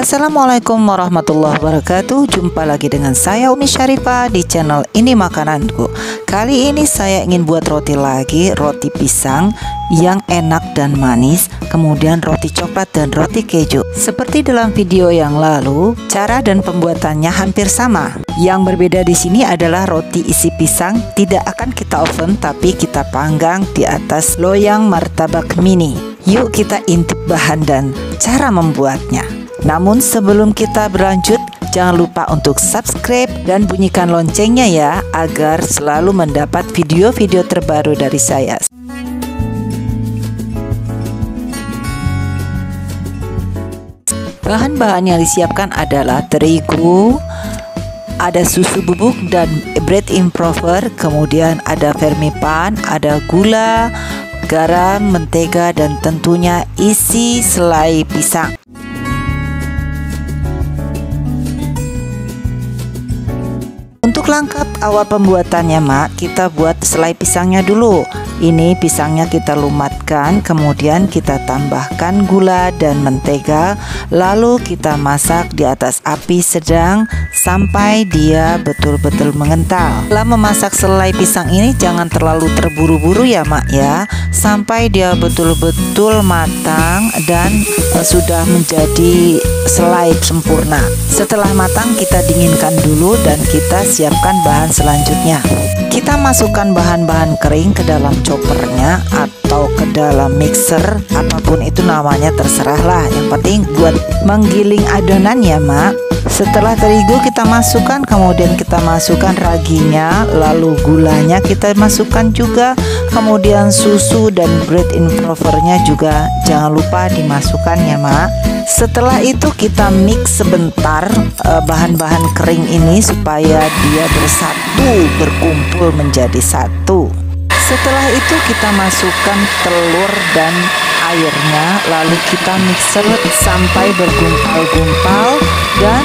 Assalamualaikum warahmatullahi wabarakatuh. Jumpa lagi dengan saya Umi Syarifah di channel Ini Makananku. Kali ini saya ingin buat roti lagi, roti pisang yang enak dan manis, kemudian roti coklat dan roti keju. Seperti dalam video yang lalu, cara dan pembuatannya hampir sama. Yang berbeda di sini adalah roti isi pisang tidak akan kita oven, tapi kita panggang di atas loyang martabak mini. Yuk kita intip bahan dan cara membuatnya. Namun sebelum kita berlanjut, jangan lupa untuk subscribe dan bunyikan loncengnya ya, agar selalu mendapat video-video terbaru dari saya. Bahan-bahan yang disiapkan adalah terigu, ada susu bubuk dan bread improver, kemudian ada vermipan, ada gula, garam, mentega, dan tentunya isi selai pisang. Untuk langkah awal pembuatannya Mak, kita buat selai pisangnya dulu. Ini pisangnya kita lumatkan, kemudian kita tambahkan gula dan mentega, lalu kita masak di atas api sedang sampai dia betul-betul mengental. Setelah memasak selai pisang ini jangan terlalu terburu-buru ya Mak ya, sampai dia betul-betul matang dan sudah menjadi selai sempurna. Setelah matang kita dinginkan dulu dan kita siapkan bahan selanjutnya. Kita masukkan bahan-bahan kering ke dalam choppernya atau ke dalam mixer, apapun itu namanya terserah lah. Yang penting buat menggiling adonan ya Mak. Setelah terigu kita masukkan, kemudian kita masukkan raginya, lalu gulanya kita masukkan juga, kemudian susu dan bread improvernya juga jangan lupa dimasukkan ya Mak. Setelah itu kita mix sebentar bahan-bahan kering ini supaya dia bersatu, berkumpul menjadi satu. Setelah itu kita masukkan telur dan airnya, lalu kita mixer sampai bergumpal-gumpal dan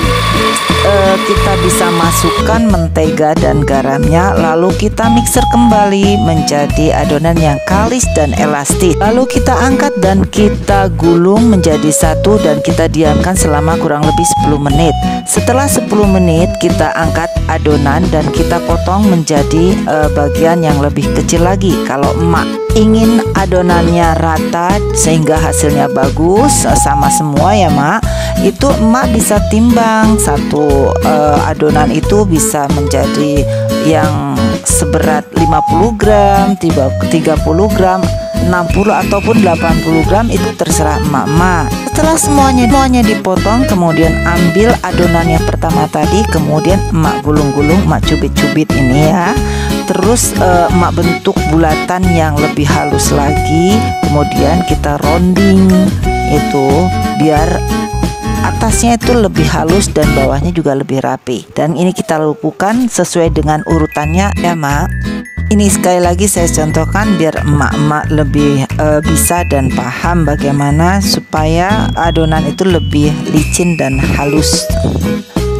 kita bisa masukkan mentega dan garamnya, lalu kita mixer kembali menjadi adonan yang kalis dan elastis. Lalu kita angkat dan kita gulung menjadi satu dan kita diamkan selama kurang lebih 10 menit. Setelah 10 menit kita angkat adonan dan kita potong menjadi bagian yang lebih kecil lagi. Kalau emak ingin adonannya rata sehingga hasilnya bagus sama semua ya Mak, itu emak bisa timbang satu adonan itu bisa menjadi yang seberat 50 gram, 30 gram, 60 ataupun 80 gram, itu terserah emak-emak. Setelah semuanya dipotong, kemudian ambil adonan yang pertama tadi, kemudian emak gulung-gulung, emak cubit-cubit ini ya. Terus emak bentuk bulatan yang lebih halus lagi, kemudian kita rounding itu biar atasnya itu lebih halus dan bawahnya juga lebih rapi. Dan ini kita lakukan sesuai dengan urutannya ya Mak. Ini sekali lagi saya contohkan biar emak-emak lebih bisa dan paham bagaimana supaya adonan itu lebih licin dan halus.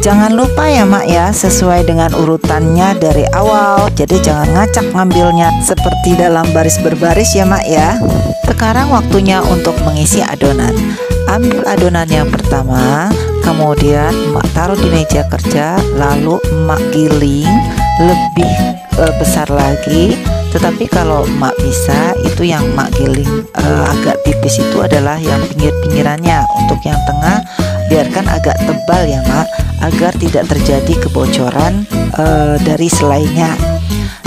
Jangan lupa ya Mak ya, sesuai dengan urutannya dari awal. Jadi jangan ngacak ngambilnya seperti dalam baris berbaris ya Mak ya. Sekarang waktunya untuk mengisi adonan. Ambil adonan yang pertama, kemudian emak taruh di meja kerja, lalu emak giling lebih besar lagi. Tetapi kalau emak bisa, itu yang emak giling agak tipis itu adalah yang pinggir-pinggirannya. Untuk yang tengah biarkan agak tebal ya Mak, agar tidak terjadi kebocoran dari selainya.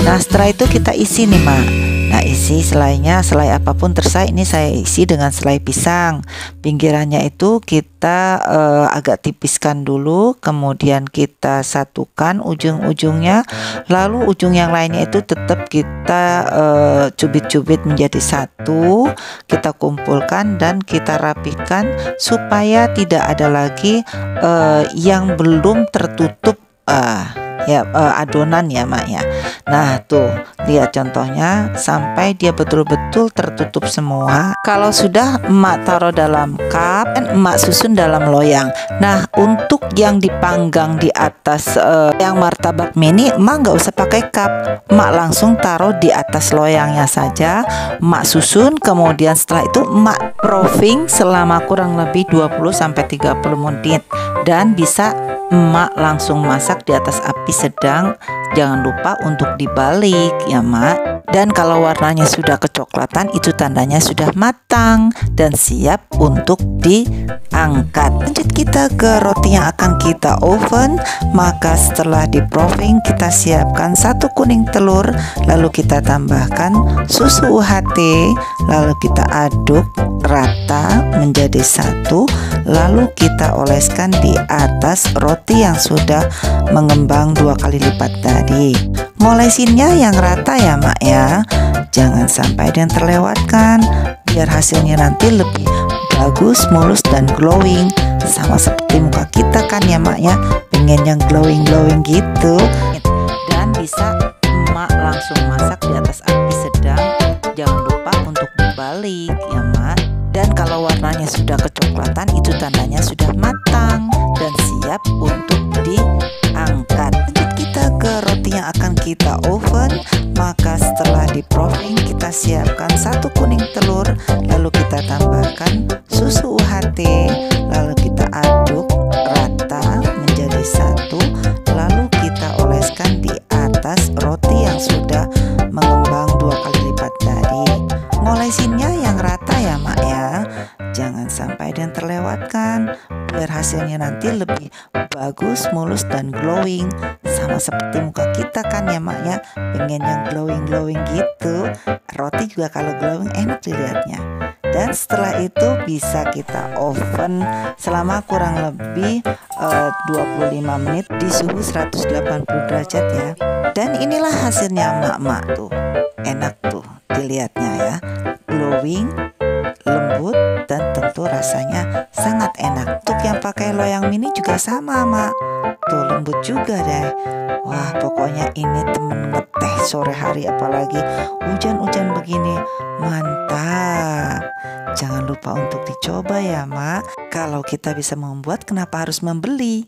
Nah setelah itu kita isi nih Mak. Nah isi selainya, selai apapun terserah. Ini saya isi dengan selai pisang. Pinggirannya itu kita agak tipiskan dulu, kemudian kita satukan ujung-ujungnya, lalu ujung yang lainnya itu tetap kita cubit-cubit menjadi satu. Kita kumpulkan dan kita rapikan supaya tidak ada lagi yang belum tertutup ya, adonan ya mak ya. Nah tuh lihat contohnya sampai dia betul-betul tertutup semua. Kalau sudah emak taruh dalam cup dan emak susun dalam loyang. Nah untuk yang dipanggang di atas yang martabak mini, emak nggak usah pakai cup, emak langsung taruh di atas loyangnya saja, emak susun, kemudian setelah itu emak proofing selama kurang lebih 20-30 menit dan bisa emak langsung masak di atas api sedang. Jangan lupa untuk dibalik ya mak. Dan kalau warnanya sudah kecoklatan, itu tandanya sudah matang dan siap untuk diangkat. Lanjut kita ke roti yang akan kita oven. Maka setelah di proofing, kita siapkan 1 kuning telur, lalu kita tambahkan susu UHT, lalu kita aduk rata menjadi satu, lalu kita oleskan di atas roti yang sudah mengembang 2 kali lipat tadi. Ngolesinnya yang rata ya mak ya, jangan sampai ada yang terlewatkan, biar hasilnya nanti lebih bagus, mulus dan glowing, sama seperti muka kita kan ya mak ya, pengen yang glowing gitu. Dan bisa emak langsung masak di atas api sedang, jangan lupa untuk dibalik ya mak. Dan kalau warnanya sudah kecoklatan, itu tandanya sudah matang dan siap untuk diangkat. Lanjut kita ke roti yang akan kita oven. Maka setelah di proofing, kita siapkan 1 kuning telur, lalu kita tambahkan susu UHT, lalu kita aduk rata menjadi satu, lalu kita oleskan di atas roti yang sudah mengembang 2 kali lipat tadi. Ngolesinnya yang rata ya mak ya, jangan sampai ada yang terlewatkan, biar hasilnya nanti lebih bagus, mulus dan glowing, sama seperti muka kita kan ya mak ya, pengen yang glowing gitu. Roti juga kalau glowing enak dilihatnya. Dan setelah itu bisa kita oven selama kurang lebih 25 menit di suhu 180 derajat ya. Dan inilah hasilnya mak-mak tuh, enak tuh dilihatnya ya, glowing, lembut, dan tentu rasanya sangat enak. Untuk yang pakai loyang mini juga sama mak, tuh lembut juga deh. Wah pokoknya ini temen ngeteh sore hari, apalagi hujan-hujan begini, mantap. Jangan lupa untuk dicoba ya mak. Kalau kita bisa membuat, kenapa harus membeli?